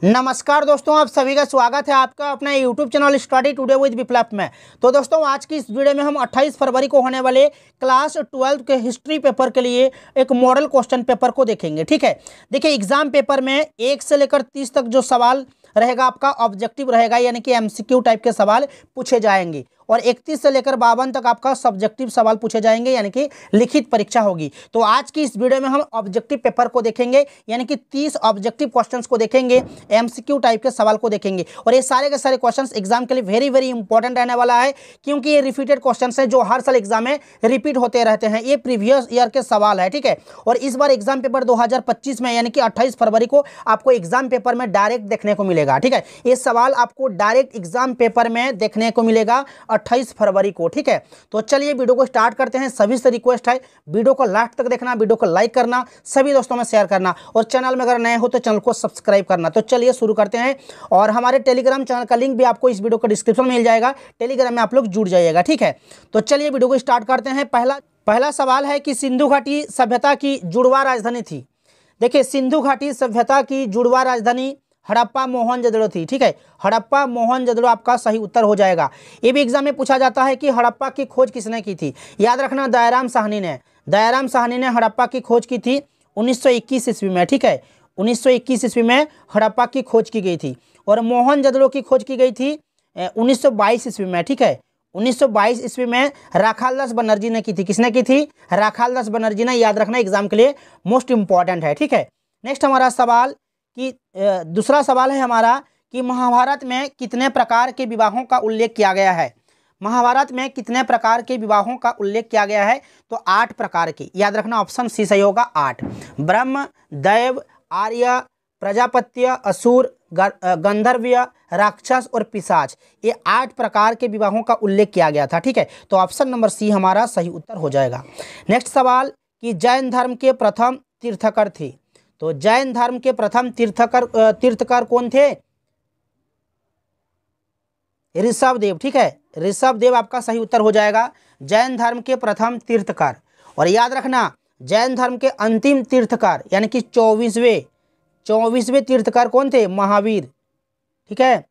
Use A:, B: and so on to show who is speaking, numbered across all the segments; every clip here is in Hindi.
A: नमस्कार दोस्तों, आप सभी का स्वागत है आपका अपना YouTube channel study today with Viplav में। तो दोस्तों, आज की इस वीडियो में हम 28 फरवरी को होने वाले क्लास 12 के हिस्ट्री पेपर के लिए एक मॉडल क्वेश्चन पेपर को देखेंगे। ठीक है, देखिए एग्जाम पेपर में 1 से लेकर 30 तक जो सवाल रहेगा आपका ऑब्जेक्टिव रहेगा, यानी कि एमसीक्यू टाइप के सवाल पूछे जाएंगे, और 31 से लेकर 52 तक आपका सब्जेक्टिव सवाल पूछे जाएंगे, यानी कि लिखित परीक्षा होगी। तो आज की इस वीडियो में हम ऑब्जेक्टिव पेपर को देखेंगे, यानी कि 30 ऑब्जेक्टिव क्वेश्चंस को देखेंगे, एमसीक्यू टाइप के सवाल को देखेंगे। और ये सारे के सारे क्वेश्चंस एग्जाम के लिए वेरी वेरी इंपॉर्टेंट रहने वाला है, क्योंकि ये रिपीटेड क्वेश्चंस है जो हर साल एग्जाम में रिपीट होते रहते हैं। ये प्रीवियस ईयर के सवाल है। ठीक है, और इस बार एग्जाम पेपर 2025 में यानी कि 28 फरवरी को आपको एग्जाम पेपर में डायरेक्ट देखने को मिलेगा। ठीक है, ये सवाल आपको डायरेक्ट एग्जाम पेपर में देखने को मिलेगा 28 फरवरी को। ठीक है, तो चलिए वीडियो को स्टार्ट करते हैं। सभी से रिक्वेस्ट है वीडियो को लास्ट तक देखना, वीडियो को लाइक करना, सभी दोस्तों में शेयर करना, और चैनल में अगर नए हो तो चैनल को सब्सक्राइब करना। तो चलिए शुरू करते हैं, और हमारे टेलीग्राम चैनल का लिंक भी आपको इस वीडियो को डिस्क्रिप्शन में मिल जाएगा, टेलीग्राम में आप लोग जुड़ जाइएगा। ठीक है, तो चलिए वीडियो को स्टार्ट करते हैं। पहला सवाल है कि सिंधु घाटी सभ्यता की जुड़वा राजधानी थी। देखिए, सिंधु घाटी सभ्यता की जुड़वा राजधानी हड़प्पा मोहनजोदड़ो थी। ठीक है, हड़प्पा मोहनजोदड़ो आपका सही उत्तर हो जाएगा। ये भी एग्जाम में पूछा जाता है कि हड़प्पा की खोज किसने की थी। याद रखना, दयाराम साहनी ने हड़प्पा की खोज की थी 1921 ईस्वी में। ठीक है, 1921 ईस्वी में हड़प्पा की खोज की गई थी, और मोहनजोदड़ो की खोज की गई थी 1922 ईस्वी में। ठीक है, 1922 ईस्वी में राखालदास बनर्जी ने की थी। किसने की थी? राखालदास बनर्जी ने। याद रखना, एग्जाम के लिए मोस्ट इंपॉर्टेंट है। ठीक है, नेक्स्ट हमारा सवाल कि दूसरा सवाल है हमारा कि महाभारत में कितने प्रकार के विवाहों का उल्लेख किया गया है। महाभारत में कितने प्रकार के विवाहों का उल्लेख किया गया है? तो 8 प्रकार के। याद रखना, ऑप्शन सी सही होगा, 8। ब्रह्म, दैव, आर्य, प्रजापत्य, असुर, गंधर्व्य, राक्षस और पिशाच, ये 8 प्रकार के विवाहों का उल्लेख किया गया था। ठीक है, तो ऑप्शन नंबर सी हमारा सही उत्तर हो जाएगा। नेक्स्ट सवाल कि जैन धर्म के प्रथम तीर्थकर थे। तो जैन धर्म के प्रथम तीर्थकर कौन थे? ऋषभदेव। ठीक है, ऋषभदेव आपका सही उत्तर हो जाएगा, जैन धर्म के प्रथम तीर्थकर। और याद रखना, जैन धर्म के अंतिम तीर्थकर यानी कि 24वें तीर्थकर कौन थे? महावीर। ठीक है,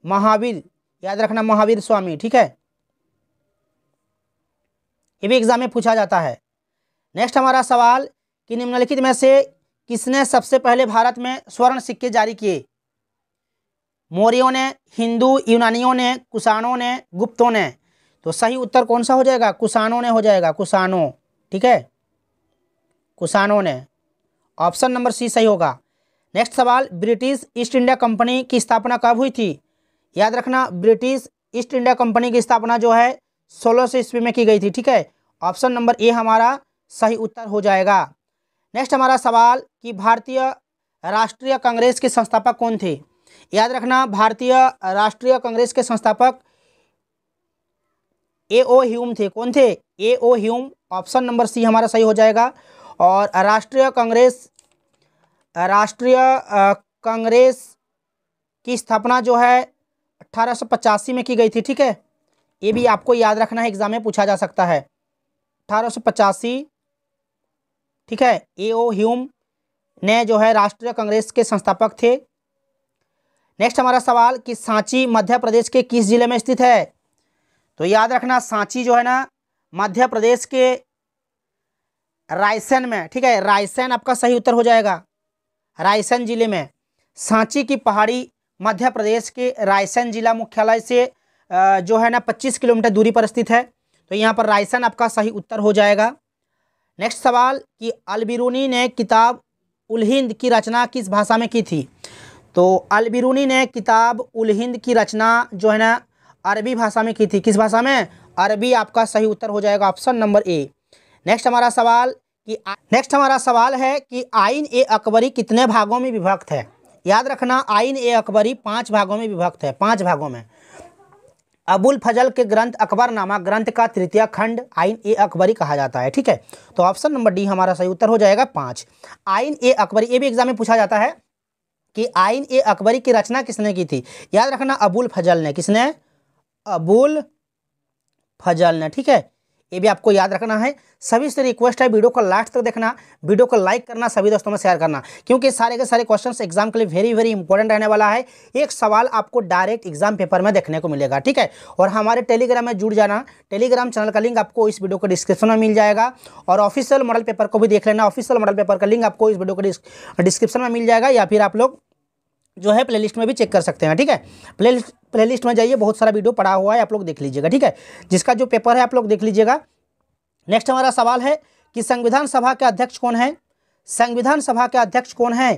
A: महावीर, याद रखना, महावीर स्वामी। ठीक है, ये भी एग्जाम में पूछा जाता है। नेक्स्ट हमारा सवाल कि निम्नलिखित में से किसने सबसे पहले भारत में स्वर्ण सिक्के जारी किए? मौर्यों ने, हिंदू यूनानियों ने, कुषाणों ने, गुप्तों ने। तो सही उत्तर कौन सा हो जाएगा? कुषाणों ने हो जाएगा, कुषाणों। ठीक है, कुषाणों ने। ऑप्शन नंबर सी सही होगा। नेक्स्ट सवाल, ब्रिटिश ईस्ट इंडिया कंपनी की स्थापना कब हुई थी? याद रखना, ब्रिटिश ईस्ट इंडिया कंपनी की स्थापना जो है 1600 ईस्वी में की गई थी। ठीक है, ऑप्शन नंबर ए हमारा सही उत्तर हो जाएगा। नेक्स्ट हमारा सवाल कि भारतीय राष्ट्रीय कांग्रेस के संस्थापक कौन थे? याद रखना, भारतीय राष्ट्रीय कांग्रेस के संस्थापक ए.ओ. ह्यूम थे। कौन थे? A O. Hume. Option number C हमारा सही हो जाएगा। और राष्ट्रीय कांग्रेस की स्थापना जो है 1885 में की गई थी। ठीक है, ये भी आपको याद रखना है, एग्जाम में पूछा जा सकता है, 1885। ठीक है, ए.ओ. ह्यूम ने जो है राष्ट्रीय कांग्रेस के संस्थापक थे। नेक्स्ट हमारा सवाल कि सांची मध्य प्रदेश के किस जिले में स्थित है? तो याद रखना, सांची जो है ना मध्य प्रदेश के रायसेन में। ठीक है, रायसेन आपका सही उत्तर हो जाएगा, रायसेन जिले में। सांची की पहाड़ी मध्य प्रदेश के रायसेन जिला मुख्यालय से जो है ना 25 किलोमीटर दूरी पर स्थित है। तो यहाँ पर रायसेन आपका सही उत्तर हो जाएगा। नेक्स्ट सवाल कि अल-बिरूनी ने किताब उल हिंद की रचना किस भाषा में की थी? तो अल-बिरूनी ने किताब उल हिंद की रचना जो है ना अरबी भाषा में की थी। किस भाषा में? अरबी आपका सही उत्तर हो जाएगा, ऑप्शन नंबर ए। नेक्स्ट हमारा सवाल है कि आइन ए अकबरी कितने भागों में विभक्त है? याद रखना, आइन ए अकबरी 5 भागों में विभक्त है, 5 भागों में। अबुल फजल के ग्रंथ अकबरनामा ग्रंथ का तृतीय खंड आइन ए अकबरी कहा जाता है। ठीक है, तो ऑप्शन नंबर डी हमारा सही उत्तर हो जाएगा, 5। आइन ए अकबरी, ये भी एग्जाम में पूछा जाता है कि आइन ए अकबरी की रचना किसने की थी? याद रखना, अबुल फजल ने। किसने? अबुल फजल ने। ठीक है, ये भी आपको याद रखना है। सभी से रिक्वेस्ट है वीडियो को लास्ट तक देखना, वीडियो को लाइक करना, सभी दोस्तों में शेयर करना, क्योंकि सारे के सारे क्वेश्चंस एग्जाम के लिए वेरी वेरी इंपॉर्टेंट रहने वाला है। एक सवाल आपको डायरेक्ट एग्जाम पेपर में देखने को मिलेगा, ठीक है। और हमारे टेलीग्राम में जुड़ जाना, टेलीग्राम चैनल का लिंक आपको इस वीडियो को डिस्क्रिप्शन में मिल जाएगा। और ऑफिशियल मॉडल पेपर को भी देख लेना, ऑफिशियल मॉडल पेपर का लिंक आपको इस वीडियो को डिस्क्रिप्शन में मिल जाएगा, या फिर आप लोग जो है प्लेलिस्ट में भी चेक कर सकते हैं, ठीक है। प्लेलिस्ट में जाइए, बहुत सारा वीडियो पड़ा हुआ है, आप लोग देख लीजिएगा, ठीक है। जिसका जो पेपर है आप लोग देख लीजिएगा। नेक्स्ट हमारा सवाल है कि संविधान सभा के अध्यक्ष कौन है? संविधान सभा के अध्यक्ष कौन है?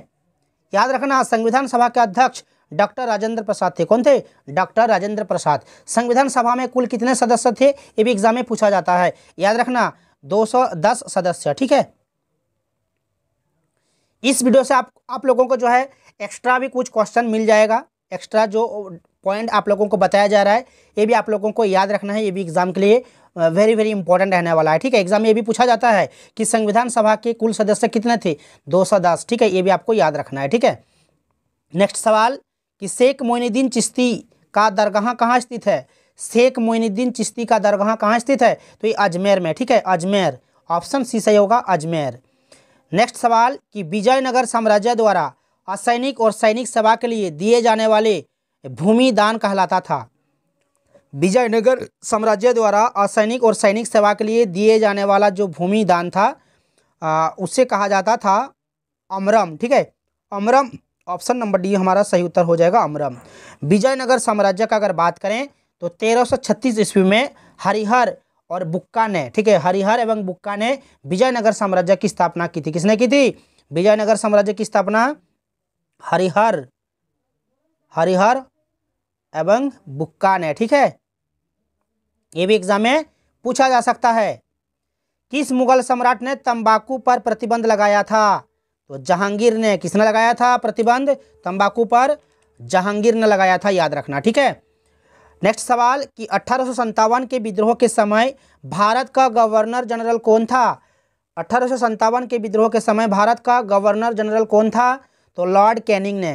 A: याद रखना, संविधान सभा के अध्यक्ष डॉक्टर राजेंद्र प्रसाद थे। कौन थे? डॉक्टर राजेंद्र प्रसाद। संविधान सभा में कुल कितने सदस्य थे? ये भी एग्जाम में पूछा जाता है, याद रखना 210 सदस्य, ठीक है। इस वीडियो से आप लोगों को जो है एक्स्ट्रा भी कुछ क्वेश्चन मिल जाएगा, एक्स्ट्रा जो पॉइंट आप लोगों को बताया जा रहा है ये भी आप लोगों को याद रखना है। ये भी एग्जाम के लिए वेरी वेरी इंपॉर्टेंट रहने वाला है, ठीक है। एग्जाम में ये भी पूछा जाता है कि संविधान सभा के कुल सदस्य कितने थे? 210, ठीक है। ये भी आपको याद रखना है, ठीक है। नेक्स्ट सवाल कि शेख मोइनुद्दीन चिश्ती का दरगाह कहाँ स्थित है? शेख मोइनुद्दीन चिश्ती का दरगाह कहाँ स्थित है? तो ये अजमेर में, ठीक है, अजमेर। ऑप्शन सी सही होगा, अजमेर। नेक्स्ट सवाल कि विजयनगर साम्राज्य द्वारा असैनिक और सैनिक सेवा के लिए दिए जाने वाले भूमि दान कहलाता था। विजयनगर साम्राज्य द्वारा असैनिक और सैनिक सेवा के लिए दिए जाने वाला जो भूमि दान था उससे कहा जाता था अमरम, ठीक है, अमरम। ऑप्शन नंबर डी हमारा सही उत्तर हो जाएगा, अमरम। विजयनगर साम्राज्य का अगर बात करें तो 1336 ईस्वी में हरिहर और बुक्का ने, ठीक है, हरिहर एवं बुक्का ने विजयनगर साम्राज्य की स्थापना की थी। किसने की थी? विजयनगर साम्राज्य की स्थापना हरिहर एवं बुक्का ने, ठीक है। ये भी एग्जाम में पूछा जा सकता है। किस मुगल सम्राट ने तंबाकू पर प्रतिबंध लगाया था? तो जहांगीर ने। किसने लगाया था प्रतिबंध? तंबाकू पर जहांगीर ने लगाया था, याद रखना, ठीक है। नेक्स्ट सवाल कि 1857 के विद्रोह के समय भारत का गवर्नर जनरल कौन था? 1857 के विद्रोह के समय भारत का गवर्नर जनरल कौन था? तो लॉर्ड कैनिंग ने,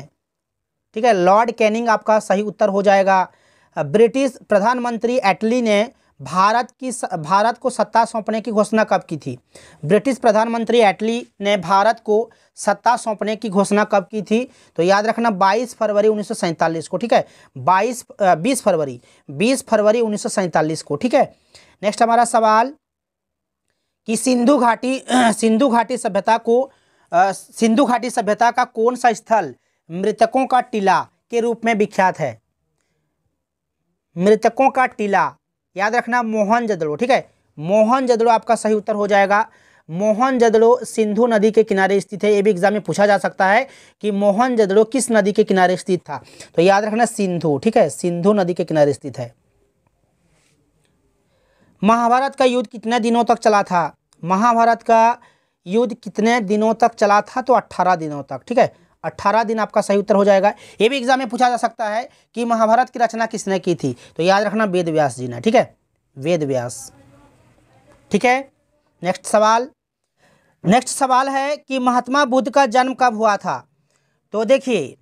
A: ठीक है, लॉर्ड कैनिंग आपका सही उत्तर हो जाएगा। ब्रिटिश प्रधानमंत्री एटली ने भारत को सत्ता सौंपने की घोषणा कब की थी? ब्रिटिश प्रधानमंत्री एटली ने भारत को सत्ता सौंपने की घोषणा कब की थी? तो याद रखना 22 फरवरी 1947 को, ठीक है, 20 फरवरी 1947 को, ठीक है। नेक्स्ट हमारा सवाल कि सिंधु घाटी सभ्यता का कौन सा स्थल मृतकों का टीला के रूप में विख्यात है? मृतकों का टीला, याद रखना मोहनजोदड़ो, ठीक है, मोहनजोदड़ो आपका सही उत्तर हो जाएगा। मोहनजोदड़ो सिंधु नदी के किनारे स्थित है। ये भी एग्जाम में पूछा जा सकता है कि मोहनजोदड़ो किस नदी के किनारे स्थित था? तो याद रखना सिंधु, ठीक है, सिंधु नदी के किनारे स्थित है। महाभारत का युद्ध कितने दिनों तक चला था? महाभारत का युद्ध कितने दिनों तक चला था? तो 18 दिनों तक, ठीक है, 18 दिन आपका सही उत्तर हो जाएगा। ये भी एग्जाम में पूछा जा सकता है कि महाभारत की रचना किसने की थी? तो याद रखना वेद व्यास जी ने, ठीक है, वेद व्यास, ठीक है। नेक्स्ट सवाल है कि महात्मा बुद्ध का जन्म कब हुआ था? तो देखिए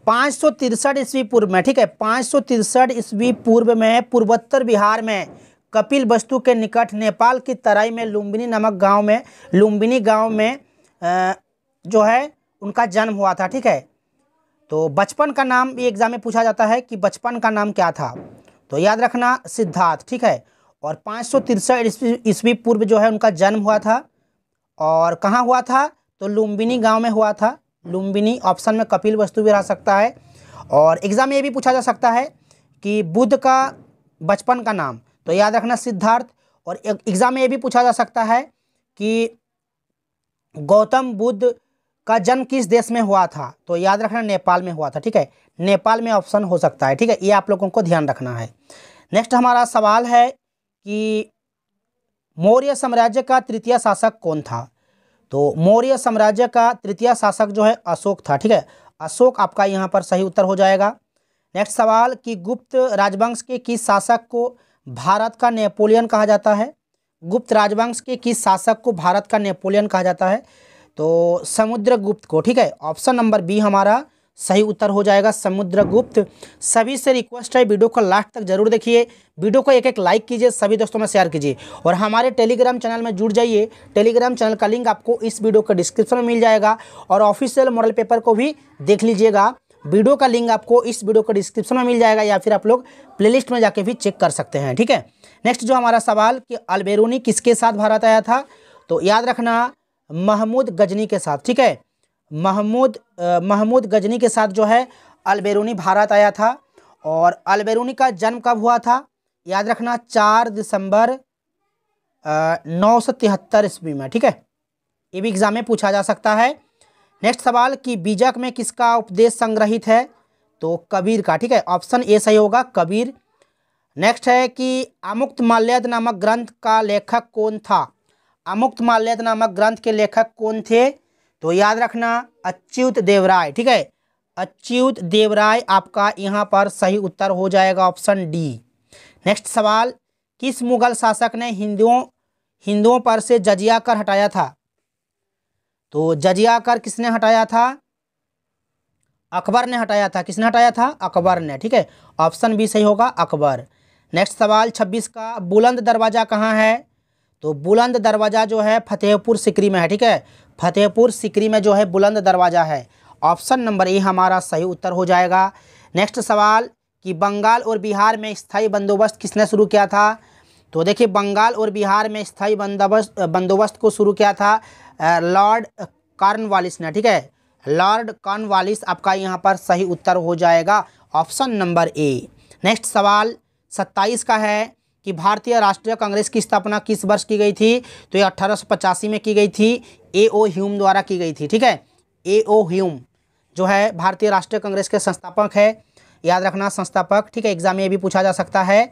A: 563 ईस्वी पूर्व में, ठीक है, 563 ईस्वी पूर्व में पूर्वोत्तर बिहार में कपिल वस्तु के निकट नेपाल की तराई में लुम्बिनी नामक गांव में जो है उनका जन्म हुआ था, ठीक है। तो बचपन का नाम ये एग्जाम में पूछा जाता है कि बचपन का नाम क्या था? तो याद रखना सिद्धार्थ, ठीक है। और 563 ईस्वी पूर्व जो है उनका जन्म हुआ था, और कहाँ हुआ था? तो लुम्बिनी गांव में हुआ था। लुम्बिनी, ऑप्शन में कपिल वस्तु भी रह सकता है। और एग्जाम में ये भी पूछा जा सकता है कि बुद्ध का बचपन का नाम, तो याद रखना सिद्धार्थ। और एग्जाम में ये भी पूछा जा सकता है कि गौतम बुद्ध का जन्म किस देश में हुआ था? तो याद रखना नेपाल में हुआ था, ठीक है, नेपाल में ऑप्शन हो सकता है, ठीक है, ये आप लोगों को ध्यान रखना है। नेक्स्ट हमारा सवाल है कि मौर्य साम्राज्य का तृतीय शासक कौन था? तो मौर्य साम्राज्य का तृतीय शासक जो है अशोक था, ठीक है, अशोक आपका यहाँ पर सही उत्तर हो जाएगा। नेक्स्ट सवाल कि गुप्त राजवंश के किस शासक को भारत का नेपोलियन कहा जाता है? गुप्त राजवंश के किस शासक को भारत का नेपोलियन कहा जाता है? तो समुद्रगुप्त को, ठीक है, ऑप्शन नंबर बी हमारा सही उत्तर हो जाएगा समुद्रगुप्त। सभी से रिक्वेस्ट है वीडियो को लास्ट तक जरूर देखिए, वीडियो को एक एक लाइक कीजिए, सभी दोस्तों में शेयर कीजिए और हमारे टेलीग्राम चैनल में जुड़ जाइए। टेलीग्राम चैनल का लिंक आपको इस वीडियो के डिस्क्रिप्शन में मिल जाएगा और ऑफिशियल मॉडल पेपर को भी देख लीजिएगा। वीडियो का लिंक आपको इस वीडियो के डिस्क्रिप्शन में मिल जाएगा या फिर आप लोग प्लेलिस्ट में जाके भी चेक कर सकते हैं, ठीक है। नेक्स्ट जो हमारा सवाल कि अलबेरूनी किसके साथ भारत आया था, तो याद रखना महमूद गजनी के साथ, ठीक है। महमूद गजनी के साथ जो है अलबेरूनी भारत आया था। और अलबेरूनी का जन्म कब हुआ था, याद रखना 4 दिसंबर 973 ईस्वी में, ठीक है। ये भी एग्जाम में पूछा जा सकता है। नेक्स्ट सवाल कि बीजक में किसका उपदेश संग्रहित है, तो कबीर का, ठीक है। ऑप्शन ए सही होगा, कबीर। नेक्स्ट है कि अमुक्तमाल्यद नामक ग्रंथ का लेखक कौन था, अमुक्तमाल्यद नामक ग्रंथ के लेखक कौन थे, तो याद रखना अच्युत देवराय, ठीक है। अच्युत देवराय आपका यहाँ पर सही उत्तर हो जाएगा, ऑप्शन डी। नेक्स्ट सवाल किस मुगल शासक ने हिंदुओं पर से जजिया कर हटाया था, तो जजिया कर किसने हटाया था, अकबर ने हटाया था। किसने हटाया था, अकबर ने, ठीक है। ऑप्शन बी सही होगा, अकबर। नेक्स्ट सवाल 26 का बुलंद दरवाज़ा कहाँ है, तो बुलंद दरवाज़ा जो है फतेहपुर सिकरी में है, ठीक है। फतेहपुर सिकरी में जो है बुलंद दरवाज़ा है। ऑप्शन नंबर ए हमारा सही उत्तर हो जाएगा। नेक्स्ट सवाल कि बंगाल और बिहार में स्थायी बंदोबस्त किसने शुरू किया था, तो देखिए बंगाल और बिहार में स्थायी बंदोबस्त को शुरू किया था लॉर्ड कॉर्नवालिस ने, ठीक है। लॉर्ड कॉर्नवालिस आपका यहाँ पर सही उत्तर हो जाएगा, ऑप्शन नंबर ए। नेक्स्ट सवाल 27 का है कि भारतीय राष्ट्रीय कांग्रेस की स्थापना किस वर्ष की गई थी, तो ये 1885 में की गई थी, ए.ओ. ह्यूम द्वारा की गई थी, ठीक है। ए.ओ. ह्यूम जो है भारतीय राष्ट्रीय कांग्रेस के संस्थापक है, याद रखना संस्थापक, ठीक है। एग्जाम में ये भी पूछा जा सकता है।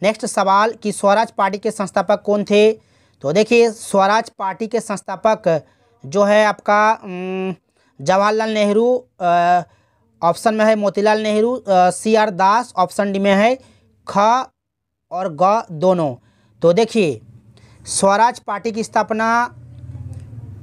A: नेक्स्ट सवाल कि स्वराज पार्टी के संस्थापक कौन थे, तो देखिए स्वराज पार्टी के संस्थापक जो है आपका जवाहरलाल नेहरू, ऑप्शन में है मोतीलाल नेहरू, सी.आर. दास ऑप्शन डी में है, ख और ग दोनों। तो देखिए स्वराज पार्टी की स्थापना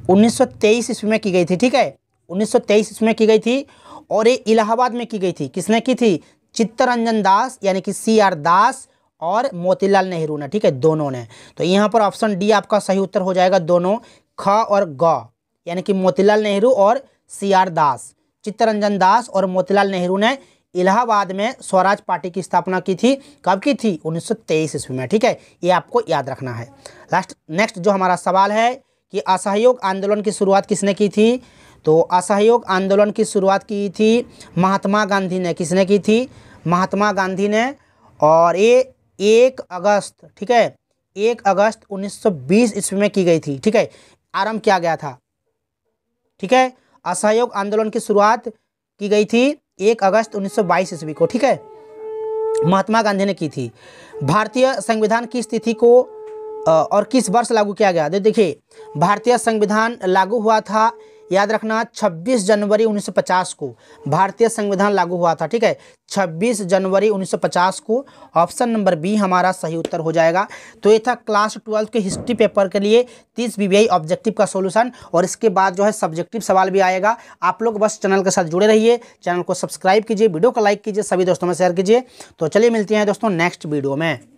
A: 1923 ईस्वी में की गई थी, ठीक है। 1923 ईस्वी में की गई थी और ये इलाहाबाद में की गई थी। किसने की थी, चित्तरंजन दास यानी कि सी.आर. दास और मोतीलाल नेहरू ने, ठीक है, दोनों ने। तो यहाँ पर ऑप्शन डी आपका सही उत्तर हो जाएगा, दोनों, ख और ग, यानी कि मोतीलाल नेहरू और सी.आर. दास। चित्तरंजन दास और मोतीलाल नेहरू ने इलाहाबाद में स्वराज पार्टी की स्थापना की थी। कब की थी, 1923 ईस्वी में, ठीक है। ये आपको याद रखना है। नेक्स्ट जो हमारा सवाल है कि असहयोग आंदोलन की शुरुआत किसने की थी, तो असहयोग आंदोलन की शुरुआत की थी महात्मा गांधी ने। किसने की थी, महात्मा गांधी ने। और ये 1 अगस्त, ठीक है, 1 अगस्त 1920 ईस्वी में की गई थी, ठीक है। आरंभ किया गया था, ठीक है। असहयोग आंदोलन की शुरुआत की गई थी 1 अगस्त 1922 ईस्वी को, ठीक है, महात्मा गांधी ने की थी। भारतीय संविधान की स्थिति को और किस वर्ष लागू किया गया, देखिए भारतीय संविधान लागू हुआ था, याद रखना 26 जनवरी 1950 को भारतीय संविधान लागू हुआ था, ठीक है। 26 जनवरी 1950 को, ऑप्शन नंबर बी हमारा सही उत्तर हो जाएगा। तो ये था क्लास 12 के हिस्ट्री पेपर के लिए 30 वीवीआई ऑब्जेक्टिव का सॉल्यूशन और इसके बाद जो है सब्जेक्टिव सवाल भी आएगा। आप लोग बस चैनल के साथ जुड़े रहिए, चैनल को सब्सक्राइब कीजिए, वीडियो को लाइक कीजिए, सभी दोस्तों में शेयर कीजिए। तो चलिए मिलते हैं दोस्तों नेक्स्ट वीडियो में।